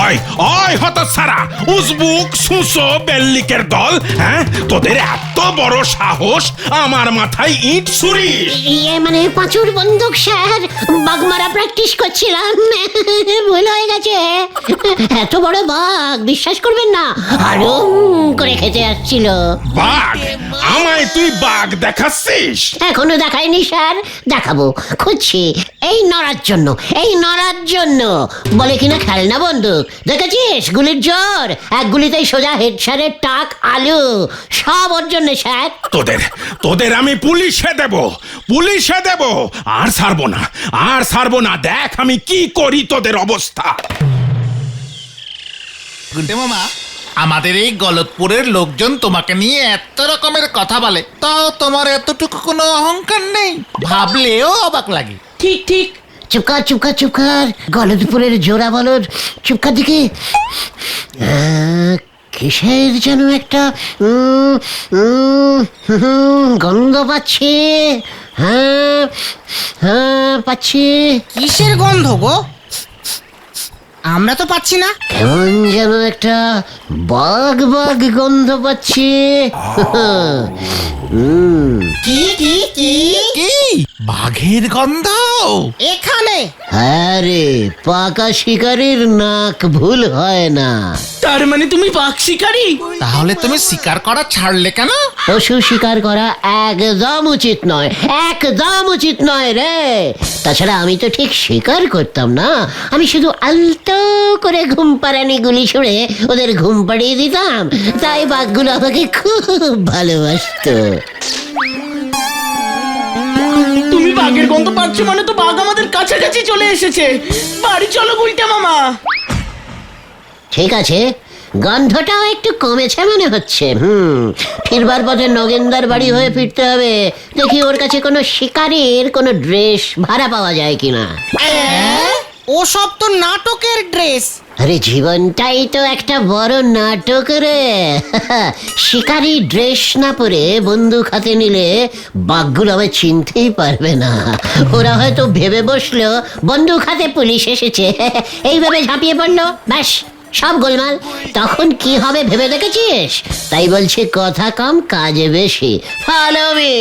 ওই ওই হতচ্ছাড়া উজবুক সুসো বেল্লিকের দল, হ্যাঁ তোদের এত বড় সাহস আমার মাথায় ইট ছুরিস? মানে পাঁচুর বন্দুক স্যার, বাঘমারা প্র্যাকটিস করছিলাম, ভুল হয়ে গেছে। এত বড় বাঘ বিশ্বাস করবেন না, আরো করে খেতে আসছিল। বাঘ? আমায় তুই বাঘ দেখাচ্ছিস? এখনো দেখায়নি স্যার, দেখাবো, খুঁজছি। এই নড়ার জন্য, এই নড়ার জন্য বলে কিনা খেলনা বন্দুক, দেখেছিস গুলির জোর, এক গুলিতেই সোজা হেড স্যারের টাক আলু, সব ওর জন্য স্যার। তোদের তোদের আমি পুলিশে দেব, পুলিশে দেব, আর ছাড়বো না, আর ছাড়বো না। দেখ আমি কি করি তোদের অবস্থা। গুলটে মামা, আমাদের এই গলতপুরের লোকজন তোমাকে নিয়ে এত রকমের কথা বলে, তাও তোমার এতটুকু কোনো অহংকার নেই, ভাবলেও অবাক লাগে। ঠিক ঠিক। চুপকার চুপকার চুপকার, গলদপুরের জোড়া বলদ, চুপকার দিকে। কিসের যেন একটা গন্ধ পাচ্ছি। হ্যাঁ হ্যাঁ পাচ্ছি। কিসের গন্ধ গো? আমরা তো পাচ্ছি না। কেমন যেন একটা বাঘ বাঘ গন্ধ পাচ্ছি। কি কি কি? কি বাঘের গন্ধ? এখানে? হ্যাঁ রে, পাকা শিকারির নাক ভুল হয় না। তার মানে তুমি বাঘ শিকারী? তাহলে তুমি শিকার করা ছাড়লে কেন? পশু শিকার করা একদম উচিত নয়, একদম উচিত নয় রে। তাছাড়া আমি তো ঠিক শিকার করতাম না, আমি শুধু আলতো করে ঘুম পাড়ানি গুলি ছুড়ে ওদের ঘুম পাড়িয়ে দিতাম, তাই বাঘগুলো আমাকে খুব ভালোবাসতো। তুমি বাঘের গন্ধ পাচ্ছ মানে তো বাঘ আমাদের কাছাকাছি চলে এসেছে। বাড়ি চলো গুলটে মামা। ঠিক আছে, গন্ধটাও একটু কমেছে মনে হচ্ছে। ফিরবার পথে নগেনদার বাড়ি হয়ে ফিরতে হবে, দেখি ওর কাছে কোনো শিকারীর কোনো ড্রেস ভাড়া পাওয়া যায় কিনা। ও সব তো নাটকের ড্রেস। আরে জীবনটাই তো একটা বড় নাটক রে। শিকারি ড্রেস না পরে বন্দুক হাতে নিলে বাঘগুলো আমায় চিনতেই পারবে না। ওরা হয়তো ভেবে বসলো বন্দুক হাতে পুলিশ এসেছে, এইভাবে ঝাঁপিয়ে পড়লো, ব্যাস সব গোলমাল। তখন কি হবে ভেবে দেখেছিস? তাই বলছে কথা কম কাজে বেশি। Follow me.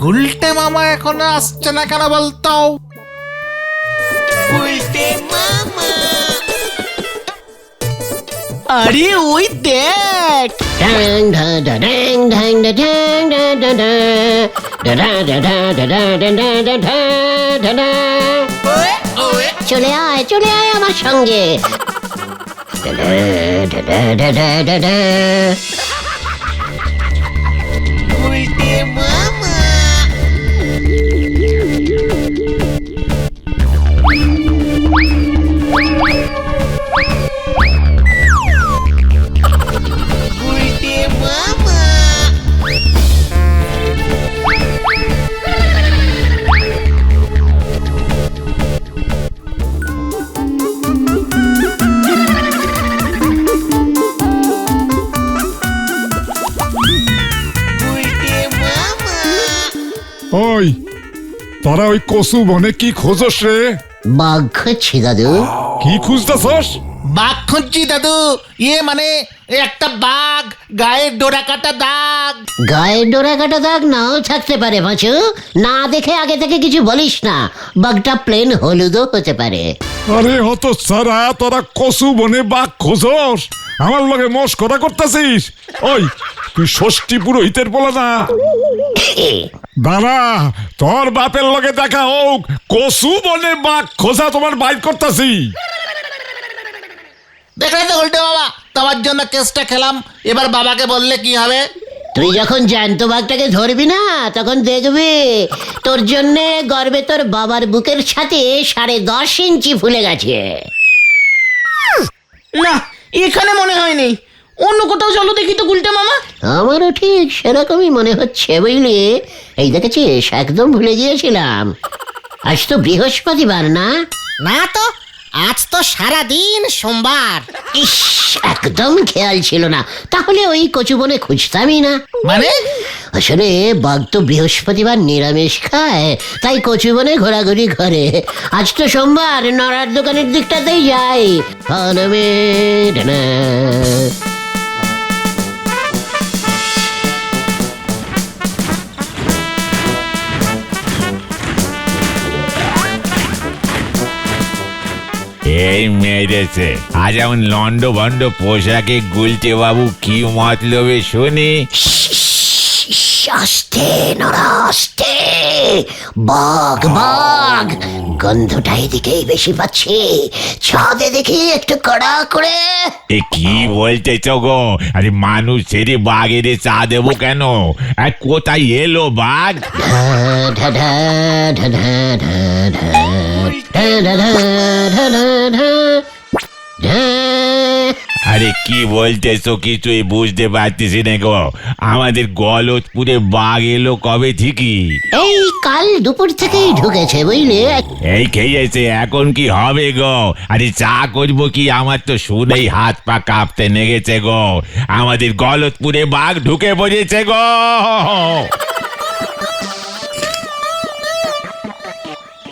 গুলটে মামা এখনো আসছে না কেন বলতো? আরে ওই দেখ। ড্যাং ডা ডা ড্যাং ড্যাং ডা ড্যাং ডা ডা ডা ডা ডা ডা ডা ডা ডা ডা ডা ডা ডা ডা। চলে আয়, চলে আয় আমার সঙ্গে। ডা ডা ডা ডা ডা ডা ডা। ওই তোরা ওই কসু বনে কি খোঁজস রে? বাঘ খুঁজছি দাদু। কি খুঁজতেছস? বাঘ খুঁজছি দাদু, মানে একটা বাঘ, গায়ে ডোরা কাটা দাগ। গায়ে ডোরা কাটা দাগ নাও থাকতে পারে পাঁচু, না দেখে আগে থেকে কিছু বলিস না। বাঘটা প্লেন হলুদও হতে পারে। আরে হত সারা, তোরা কসু বনে বাঘ খোঁজস? আমার লগে মস্করা করতেছিস? ওই তুই ষষ্ঠী পুরোহিতের বলা না? দাঁড়া, তোর বাপের লগে দেখা হোক, কসু বনে বাঘ খোঁজা তোমার বাইর করতেছি। দেখলে তো গুলটে মামা, তোমার জন্য কেসটা খেলাম, এবার বাবাকে বললে কি হবে? তুই যখন জ্যান্ত বাঘটাকে ধরবি না তখন দেখবি তোর জন্যে গর্বে তোর বাবার বুকের সাথে 10.5 ইঞ্চি ফুলে গেছে। না, এখানে মনে হয়নি, অন্য কোথাও চলো দেখি তো গুলটে মামা। আমারও ঠিক সেরকমই মনে হচ্ছে বুঝলি। এই দেখেছিস, একদম ভুলে গিয়েছিলাম, আজ তো বৃহস্পতিবার না? না তো, আজ তো সারা দিন সোমবার। ইস, একদম খেয়াল ছিল না, তাহলে ওই কচুবনে খুঁজতামই না। মানে আসলে বাঘ তো বৃহস্পতিবার নিরামিষ খায়, তাই কচুবনে ঘোরাঘুরি করে। আজ তো সোমবার, নড়ার দোকানের দিকটাতেই যাই। এই মেরেছে আজ এমন লন্ড ভন্ড পোশাকে গুলটে বাবু কি মতলবে শুনি। আস্তে নড়া, আস্তে। বাঘ বাঘ, গন্ধটা এদিকেই বেশি পাচ্ছি। ছাদে দেখি একটু কড়া করে। এ কি বলতেছ গো? আরে মানুষ ছেড়ে বাঘের চা দেবো কেন? আর কোথায় এলো বাঘ? ঢা ঢা ঢা ঢা ঢা ঢা ঢা ঢা ঢা ঢা ঢা ঢা ঢা। আরে কি বলতেছো কিছুই বুঝতে পারতেছি না গো। আমাদের গলতপুরে বাঘ এলো কবে ঠিকই? এই কাল দুপুর থেকেই ঢুকেছে, বুঝলে। এই খেয়েছে, এখন কি হবে গো? আরে চা করবো কি? আমার তো শুনেই হাত পা কাঁপতে লেগেছে গো। আমাদের গলতপুরে বাঘ ঢুকে পড়েছে গো।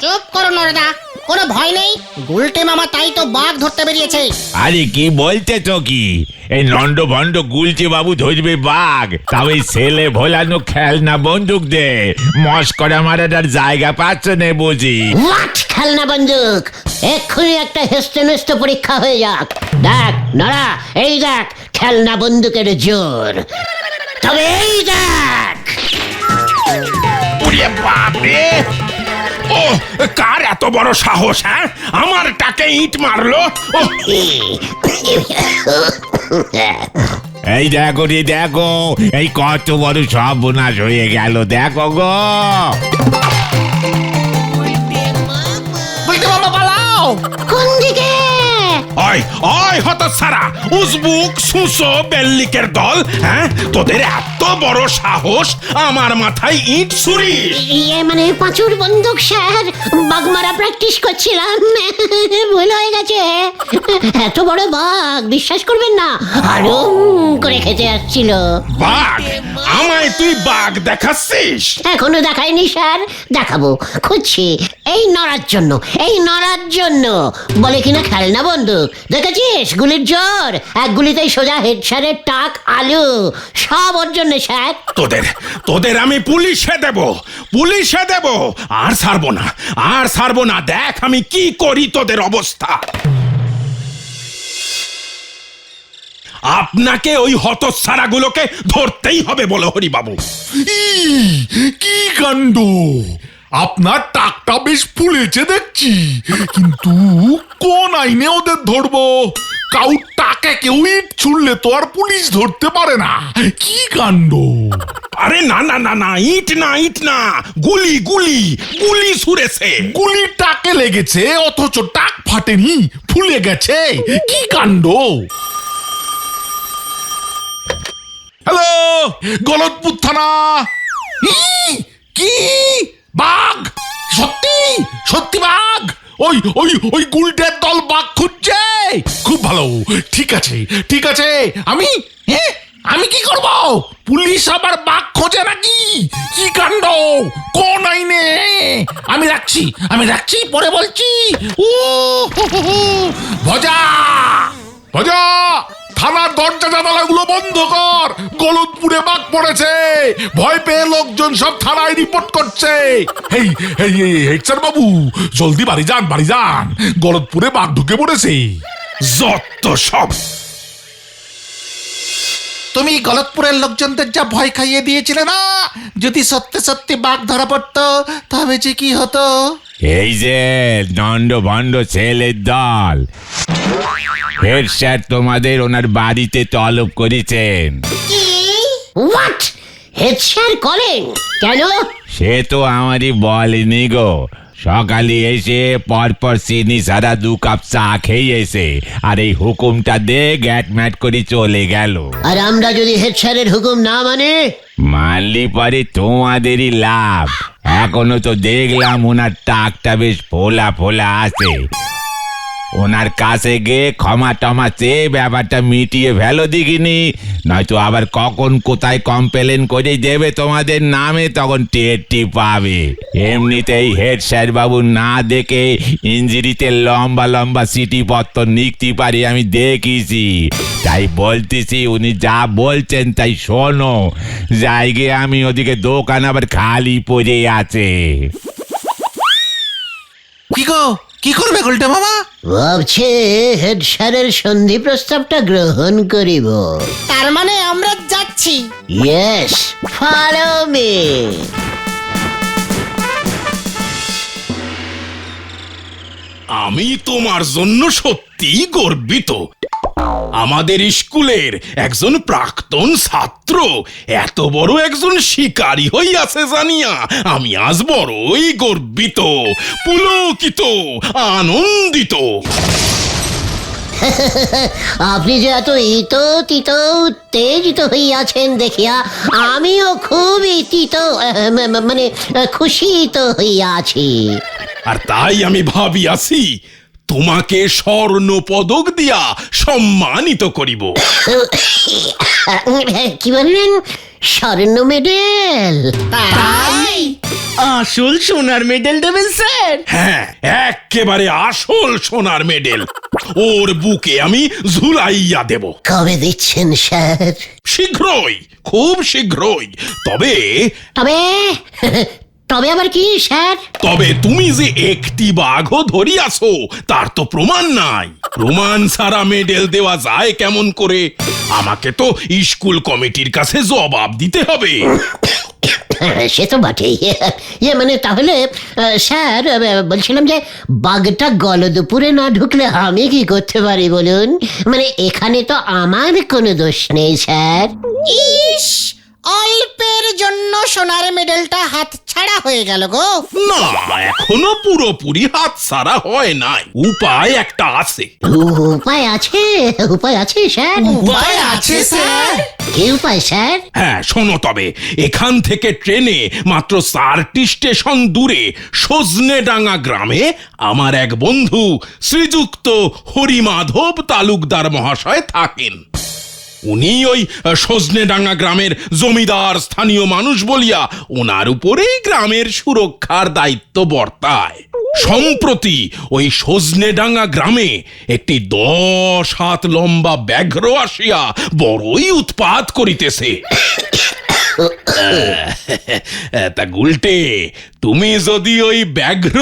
চুপ করো নরদা, কোনো ভয় নেই। গুলটে মামা তাই তো বাঘ ধরতে বেরিয়েছে। আরে কি বলতেছ কি? এই লন্ড ভন্ড গুলচে বাবু ধরবে বাঘ? তাও এই ছেলে ভোলানো খেলনা বন্দুক দে মস্করা মারাটার জায়গা পাচ্ছ না বুঝি? হোয়াট খেলনা বন্দুক? এক্ষুনি একটা হেস্তে নেস্তে পরীক্ষা হয়ে যাক। দেখ নড়া, এই দেখ খেলনা বন্দুকের জোর। তবে এই দেখ। ওরে বাপরে! ও, কার এত বড় সাহস? হ্যাঁ, আমার টাকে ইট মারলো। ও, এই দেখো রে দেখো, এই কত বড় সর্বনাশ হয়ে গেল দেখো গো। গুলটে মামা পালাও। কোন দিকে? ওই ওই হতচ্ছাড়া, উজবুক সুসো বেল্লিকের দল! হ্যাঁ, তোদের এত বড় সাহস, আমার মাথায় ইট ছুরিস? ইয়ে মানে পাঁচুর বন্দুক স্যার, বাঘমারা প্র্যাকটিস করছিলাম। ভুল হয়ে গেছে। এত বড় বাঘ বিশ্বাস করবেন না, আরো করে খেতে আসছিল। বাঘ? আমায় তুই বাঘ দেখাচ্ছিস? এখনো দেখায়নি স্যার, দেখাবো। খুঁজছি এই নড়ার জন্য, এই নড়ার জন্য। বলে কিনা খেলনা বন্দুক। দেখেছিস গুলির জোর? এক গুলিতেই সোজা হেড স্যারের টাক আলু। সব ওর জন্য স্যার। তোদের তোদের আমি পুলিশে দেব, পুলিশে দেব। আর ছাড়বো না, আর ছাড়বো না। দেখ আমি কি করি তোদের অবস্থা। আপনাকে ওই হতচ্ছাড়াগুলোকে ধরতেই হবে বলো হরিবাবু। কি কাণ্ড! আপনার টাকটা বেশ ফুলেছে দেখছি, কিন্তু কোন আইনে ওদের ধরবো? কাউ টাকে কেউ ইট ছুড়লে তো আর পুলিশ ধরতে পারে না। কি কাণ্ড! আরে না না না না, ইট না, ইট না, গুলি গুলি গুলি ছুড়েছে। গুলি টাকে লেগেছে, অথচ টাক ফাটেনি, ফুলে গেছে। কি কাণ্ড! হ্যালো, গলতপুর থানা। কি বাঘ? সত্যি সত্যি বাঘ? ওই ওই ওই গুলটের দল বাঘ খুঁজছে। খুব ভালো, ঠিক আছে ঠিক আছে। আমি আমি কি করব? পুলিশ আবার বাঘ খোঁজে নাকি? কি কাণ্ড! কোন আইনে? আমি রাখছি পরে বলছি। ও ভজা ভজা, থানার দরজা জানালাগুলো বন্ধ কর। গলতপুরে বাঘ পড়েছে, ভয় পেয়ে লোকজন সব থানায় রিপোর্ট করছে। এই এই হেডস্যার বাবু, জলদি বাড়ি যান, বাড়ি যান। গলতপুরে বাঘ ঢুকে পড়েছে। যত সব! তুমি গলতপুরের লোকজনদের যা ভয় খাইয়ে দিয়েছিলে না, যদি সত্যি সত্যি বাঘ ধরা পড়তো তবে যে কি হতো। এই যে দণ্ড ভণ্ড ছেলের দল, হেড স্যার তোমাদের ওনার বাড়িতে তলব করেছেন। হোয়াট? হেড স্যার কলেন কেন? সে তো আমারই বলেনি গো। সকালে এসে পরপর চিনি সারা 2 কাপ চা খেয়ে এসে আর এই হুকুমটা দে গ্যাট ম্যাট করে চলে গেল। আর আমরা যদি হেড স্যারের হুকুম না মানে? মানলি পরে তোমাদেরই লাভ। এখনো তো দেখলাম ওনার টাকটা বেশ ফোলা ফোলা আছে। ওনার কাছে গিয়ে ক্ষমা টমা চেয়ে ব্যাপারটা মিটিয়ে ফেলো দেখিনি, নয়তো আবার কখন কোথায় কমপ্লেন করে দেবে তোমাদের নামে, তখন টেরটি পাবে। এমনিতেই হেড স্যার বাবু না দেখে ইঞ্জিরিতে লম্বা লম্বা চিঠিপত্র লিখতে পারি আমি দেখেছি। তাই বলতেছি উনি যা বলছেন তাই শোনো, জায়গায় আমি ওদিকে দোকান আবার খালি পড়ে আছে। কি গো, কি করবে গুলটে মামা? ভাবছে হেড স্যারের সন্ধি প্রস্তাবটা গ্রহণ করিব। তার মানে আমরা যাচ্ছি। Yes, follow me. আমি তোমার জন্য সত্যি গর্বিত। আমাদের স্কুলের একজন প্রাক্তন ছাত্র এত বড় একজন শিকারী হইয়াছে জানিয়া আমি আজ বড়ই গর্বিত, পুলকিত, আনন্দিত। আপনি যে এত তিত উত্তেজিত হইয়াছেন দেখিয়া আমিও খুবই মানে খুশিত হইয়াছি। আর তাই আমি ভাবিয়াছি তোমাকে স্বর্ণ পদক দিয়া সম্মানিত করিব। কি বললেন? স্বর্ণ মেডেল? তাই আসল সোনার মেডেল দেবেন স্যার? হ্যাঁ, একেবারে আসল সোনার মেডেল ওর বুকে আমি ঝুলাইয়া দেব। কবে দিচ্ছেন স্যার? শীঘ্রই, খুব শীঘ্রই। তবে তবে তবে আবার কি স্যার? তবে তুমি যে একটি বাঘও ধরিয়াছো তার তো প্রমাণ নাই। প্রমাণ ছাড়া মেডেল দেওয়া যায় কেমন করে? আমাকে তো স্কুল কমিটির কাছে জবাব দিতে হবে। সে তো বটেই। মানে তাহলে স্যার বলছিলাম যে বাঘটা গলদপুরে না ঢুকলে আমি কি করতে পারি বলুন? মানে এখানে তো আমার কোনো দোষ নেই স্যার। ইস, অল্পের জন্য সোনার মেডেলটা হাতছাড়া হয়ে গেল গো। না, এখনো পুরোপুরি হাতছাড়া হয় নাই। উপায় একটা আছে। উপায় আছে? উপায় আছে স্যার? উপায় আছে স্যার? কি উপায় স্যার? হ্যাঁ, শোনো তবে। এখান থেকে ট্রেনে মাত্র 4টি স্টেশন দূরে সজনেডাঙ্গা গ্রামে আমার এক বন্ধু শ্রীযুক্ত হরিমাধব তালুকদার মহাশয় থাকেন। উনি ওই সজনেডাঙ্গা গ্রামের জমিদার স্থানীয় মানুষ বলিয়া ওনার উপরেই গ্রামের সুরক্ষার দায়িত্ব বর্তায়। সম্প্রতি ওই সজনেডাঙ্গা গ্রামে একটি 10 হাত লম্বা ব্যাঘ্র আসিয়া বড়ই উৎপাত করিতেছে। তা গুলটে, তুমি যদি ওই ব্যাঘ্র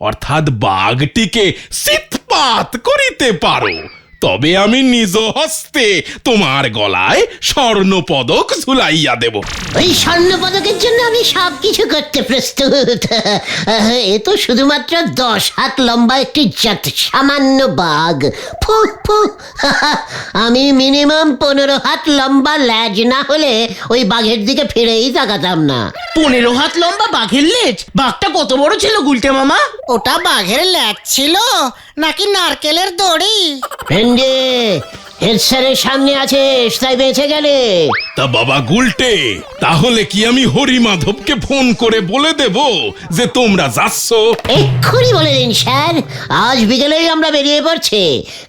অর্থাৎ বাঘটিকে চিৎপাত করিতে পারো তবে আমি নিজ হস্তে তোমার গলায় স্বর্ণ পদক ঝুলাইয়া দেব। ওই স্বর্ণ পদকের জন্য আমি সবকিছু করতে প্রস্তুত। এ তো শুধুমাত্র 10 হাত লম্বা একটি সামান্য বাঘ। ফু ফু। আমি মিনিমাম 15 হাত লম্বা ল্যাজ না হলে ওই বাঘের দিকে ফিরেই তাকাতাম না। 15 হাত লম্বা বাঘের লেজ? বাঘটা কত বড় ছিল গুলটে মামা? ওটা বাঘের ল্যাজ ছিল নাকি নারকেলের দড়ি? ভেন্ডে, হেড স্যারের সামনে আছিস তাই বেঁচে গেলে। তা বাবা গুলটে, তাহলে কি আমি হরিমাধবকে ফোন করে বলে দেব যে তোমরা যাচ্ছ? এক্ষুনি বলে দিন স্যার, আজ বিকেলেই আমরা বেরিয়ে পড়ছি।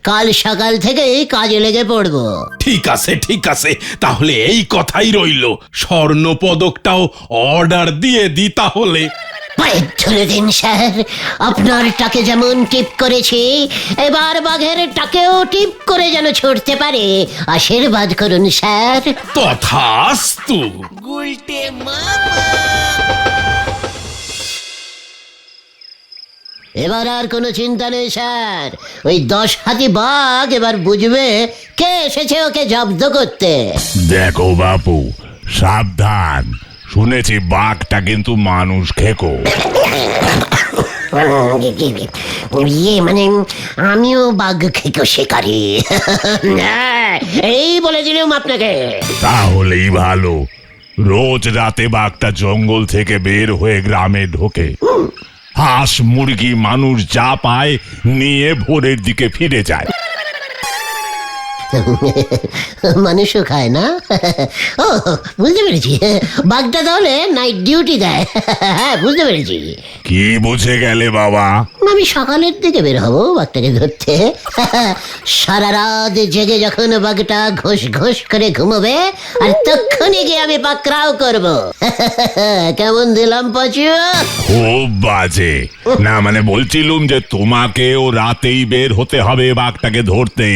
কাল সকাল থেকেই কাজে লেগে পড়বো। ঠিক আছে, ঠিক আছে, তাহলে এই কথাই রইল। স্বর্ণ পদকটাও অর্ডার দিয়ে দি তাহলে। পায়ে ধরে দিন স্যার, আপনার টাকে যেমন টিপ করেছি এবার বাঘের টাকেও টিপ করে যেন ছুটতে পারে আশীর্বাদ করুন স্যার। তথাস্তু। এবার আর কোনো চিন্তা নেই স্যার, ওই 10 হাতি বাঘ এবার বুঝবে কে এসেছে ওকে জব্দ করতে। দেখো বাপু, সাবধান, শুনেছি বাঘটা কিন্তু মানুষ খেকো। মানে আমিও বাঘ খেকো শিকারি। এই বলে দিলাম আপনাকে। তাহলেই ভালো। রোজ রাতে বাঘটা জঙ্গল থেকে বের হয়ে গ্রামে ঢোকে, হাঁস মুরগি মানুষ যা পায় নিয়ে ভোরের দিকে ফিরে যায়। মানুষও খায় না। ও বুঝতে পেরেছি, বাঘটা তাহলে নাইট ডিউটি দেয়। হ্যাঁ বুঝতে পেরেছি। কি বুঝে গেলে বাবা? আমি সকালের দিকে বের হবো বাঘটাকে ধরতে। সারা রাত জেগে যখন বাঘটা ঘোষ ঘোষ করে ঘুমোবে, আর তখনই গিয়ে আমি পাকড়াও করব। কেমন দিলাম পাচু? খুব বাজে। না মানে বলছিলুম যে তোমাকেও রাতেই বের হতে হবে বাঘটাকে ধরতে।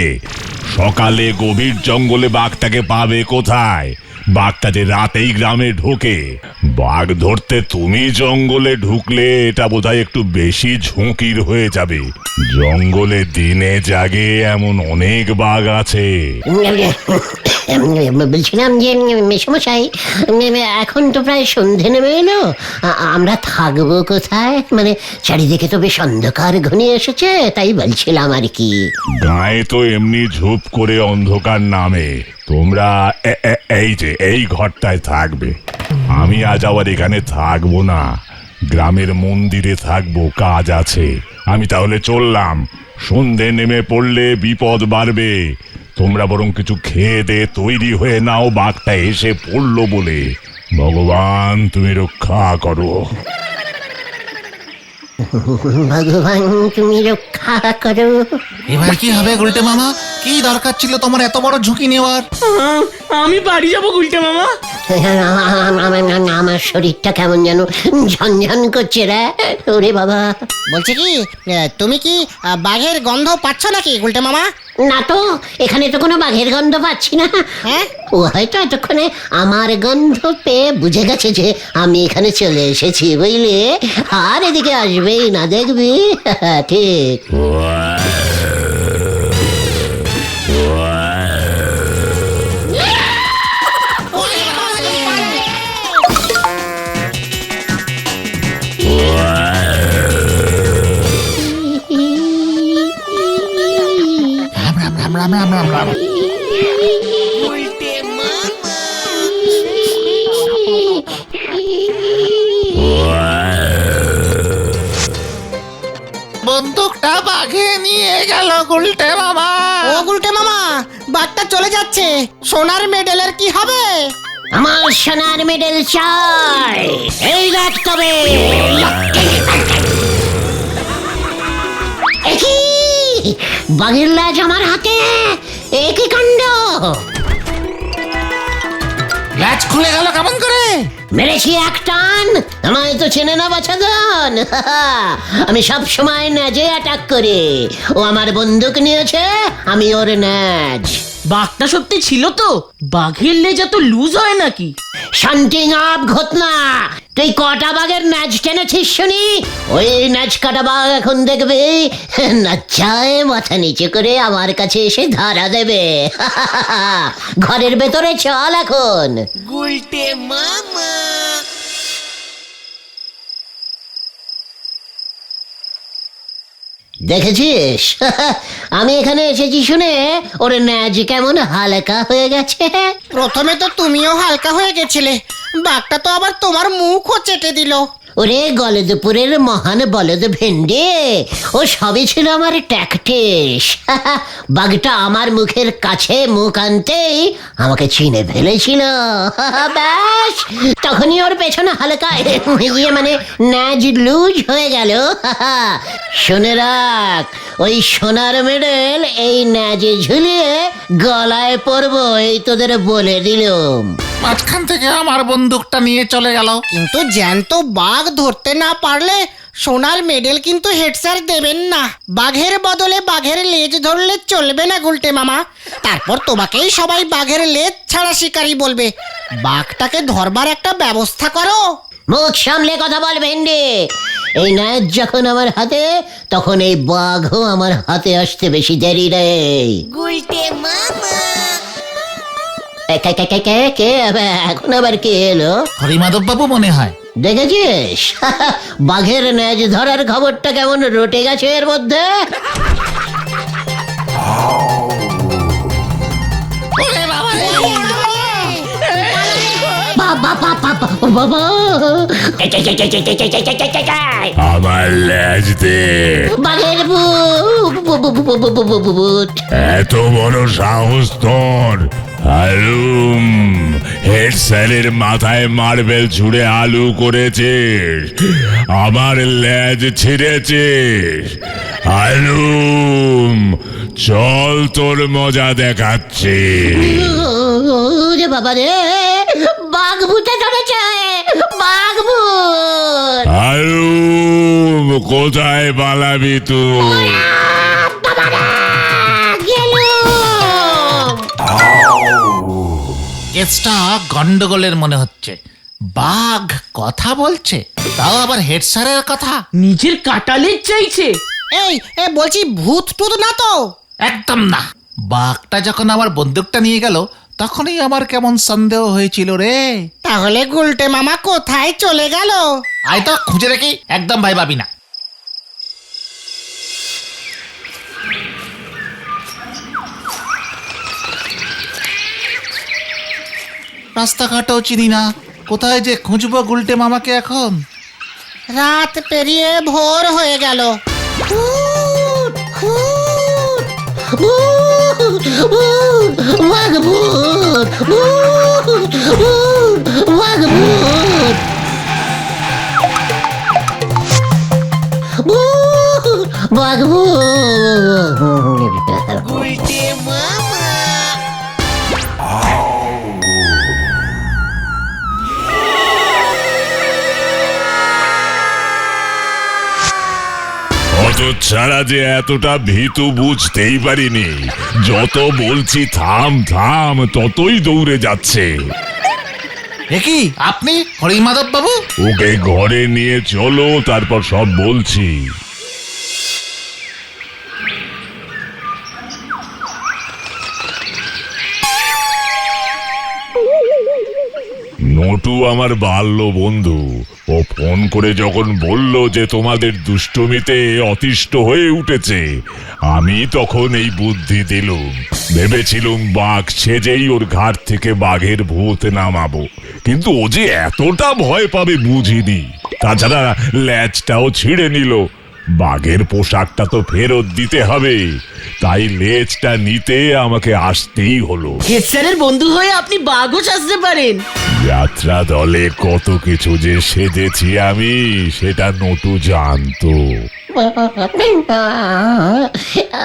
সকালে গভীর জঙ্গলে বাঘটাকে পাবে কোথায়? বাঘটা যে রাতেই গ্রামে ঢোকে। বাঘ ধরতে তুমি জঙ্গলে ঢুকলে এটা বোধহয় একটু বেশি ঝুঁকির হয়ে যাবে। জঙ্গলে দিনে জাগে এমন অনেক বাঘ আছে। বলছিলাম যে মেসমশাই, এখন তো প্রায় সন্ধে নেমে এলো, আমরা থাকবো কোথায়? মানে চারিদিকে তো বেশ অন্ধকার ঘনিয়ে এসেছে, তাই বলছিলাম আর কি। গায়ে তো এমনি ঝুপ করে অন্ধকার নামে। তোমরা এই যে এই ঘরটায় থাকবে। আমি আজ আবার এখানে থাকবো না, গ্রামের মন্দিরে থাকবো, কাজ আছে। আমি তাহলে চললাম। সন্ধে নেমে পড়লে বিপদ বাড়বে। তোমরা বরং কিছু খেয়ে দে তৈরি হয়ে নাও, বাঘটা এসে পড়লো বলে। ভগবান তুমি রক্ষা করো। ভগবান তুমি রক্ষা করো। এবার কি হবে গুলটে মামা? কি দরকার ছিল তোমার এত বড় ঝুঁকি নেওয়ার? আমি বাড়ি যাবো গুলটে মামা। আমার শরীরটা কেমন যেন ঝনঝন করছে রে। ওরে বাবা। বলছি কি, তুমি কি বাঘের গন্ধ পাচ্ছ নাকি গুলটে মামা? না তো, এখানে তো কোনো বাঘের গন্ধ পাচ্ছি না। হ্যাঁ? ও হয়তো এতক্ষণে আমার গন্ধ পেয়ে বুঝে গেছে যে আমি এখানে চলে এসেছি, বুঝলি? আর এদিকে আসবেই না, দেখবি। ঠিক। রাম রাম রাম রাম রাম। বন্দুকটা বাঘে নিয়ে গেল গুলটে মামা। ও গুলটে মামা, বাঘটা চলে যাচ্ছে, সোনার মেডেলের কি হবে? আমার সোনার মেডেল চাই। এই দেখ তবে। একি বাঘের লেজ আমার হাতে, একই কাণ্ড। ল্যাচ খুলে গেল কেমন করে? মেরেছি এক টান, আমায় তো চেনে না বাছাধন। আমি সব সময় ন্যাজে অ্যাটাক করি। ও আমার বন্দুক নিয়েছে, আমি ওর ন্যাজ। বাঘটা সত্যি ছিল তো? বাঘের লেজা তো লুজ হয় নাকি? শান্তিং আপ ঘটনা। তুই কটা বাঘের ন্যাজ টেনেছিস শুনি? ওই ন্যাজ কাটা বাঘ এখন দেখবি নাচায় মাথা নিচে করে আমার কাছে এসে ধরা দেবে। ঘরের ভেতরে চল এখন। দেখেছিস আমি এখানে এসেছি শুনে ওর ন্যাজ কেমন হালকা হয়ে গেছে। প্রথমে তো তুমিও হালকা হয়ে গেছিলে, বাঘটা তো আবার তোমার মুখও চেটে দিল। ওরে গলদপুরের মহান বলদ ভেন্ডে, ও সবই ছিল আমার ট্যাকটিস। বাঘটা আমার মুখের কাছে মুখ আনতেই আমাকে চিনে ফেলেছিল। ব্যাস তখনই ওর পেছনে হালকা মানে ন্যাজ লুজ হয়ে গেল। শুনে রাখ, ওই সোনার মেডেল এই ন্যাজে ঝুলিয়ে গলায় পরবো, এই তোদের বলে দিলুম। মাঝখান থেকে আমার বন্দুকটা নিয়ে চলে গেল। কিন্তু জ্যান্ত বাঘ ধরতে না পারলে সোনার মেডেল কিন্তু হেড স্যার দেবেন না। বাঘের বদলে বাঘের লেজ ধরলে চলবে না গুলটে মামা, তারপর তোমাকেই সবাই বাঘের লেজ ছাড়া শিকারী বলবে। বাঘটাকে ধরবার একটা ব্যবস্থা করো। মুখ সামলে কথা বল ভেন্ডি। এই ন্যাজ যখন আমার হাতে, তখন এই বাঘও আমার হাতে আসতে বেশি দেরি নেই। কে এখন আবার কে এলো? হরিমাধব বাবু মনে হয়। দেখেছিস বাঘের ন্যাজ ধরার খবরটা কেমন রটে গেছে এর মধ্যে। বাবা বাবা আমার লেজ দে। বাঘের ভূত। এত বড় সাহস তোর! হালুম, হেড স্যারের মাথায় মার্বেল ছুঁড়ে আলু করেছিস, আমার লেজ ছিঁড়েছিস। হালুম, চল তোর মজা দেখাচ্ছি। ওরে বাবা রে, বাঘ ভূতে ধরেছে, বাঘ ভূত। হালুম, কোথায় পালাবি তুই? কেসটা গন্ডগোলের মনে হচ্ছে। বাঘ কথা বলছে, তাও আবার হেড স্যারের কথা। নিজের কাটালের চাইছে। এই বলছি ভূত টুত না তো? একদম না। বাঘটা যখন আমার বন্দুকটা নিয়ে গেল তখনই আমার কেমন সন্দেহ হয়েছিল রে। তাহলে গুলটে মামা কোথায় চলে গেল? আয় তো খুঁজে রেখি, একদম ভাই ভাবি না। রাস্তাঘাটও চিনি না, কোথায় যে খুঁজবো গুলটে মামাকে এখন। রাত পেরিয়ে ভোর হয়ে গেল। বাঘ ভূত, বাঘ ভূত, বাঘ ভূত। অত ছাড়া যে এতটা ভীতু বুঝতেই পারিনি। যত বলছি থাম থাম, ততই দৌড়ে যাচ্ছে। কি আপনি হরিমাধব বাবু? ওকে ঘরে নিয়ে চলো, তারপর সব বলছি। নটু আমার বাল্য বন্ধু। ও ফোন করে যখন বলল যে তোমাদের দুষ্টমিতে অতিষ্ঠ হয়ে উঠেছে, আমি তখন এই বুদ্ধি দিলুম। ভেবেছিলুম বাঘ সেজেই ওর ঘাট থেকে বাঘের ভূত নামাবো, কিন্তু ও যে এতটা ভয় পাবে বুঝিনি। তাছাড়া লেজটাও ছিঁড়ে নিল। বাঘের পোশাকটা তো ফেরত দিতে হবে, তাই লেজটা নিতে আমাকে আসতেই হলো। হেড স্যারের বন্ধু হয়ে আপনি বাঘও সাজতে পারেন। যাত্রা দলে কত কিছু যে সেজেছি আমি, সেটা নটু জানতো।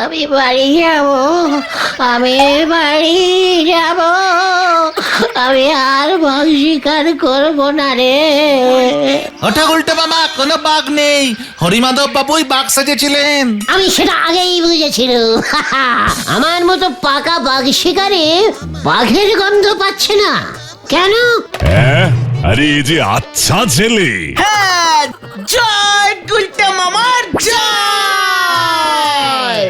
আমি বাড়ি যাব, আমি বাড়ি যাব, আমি আর বাঘ শিকার করবো না রে। ওটা গুলটে মামা, কোনো বাঘ নেই। হরিমাধব বাবুই বাঘ সাজেছিলেন। আমি সেটা আগেই বুঝেছিলাম। আমার মতো পাকা বাঘ শিকারে বাঘের গন্ধ পাচ্ছে না কেন? হ্যাঁ, আরে এই যে আচ্ছা ছেলে। হ্যাঁ, জয় গুলটা মামার জয়।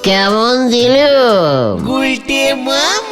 কেমন দিল? গুলটে মামা।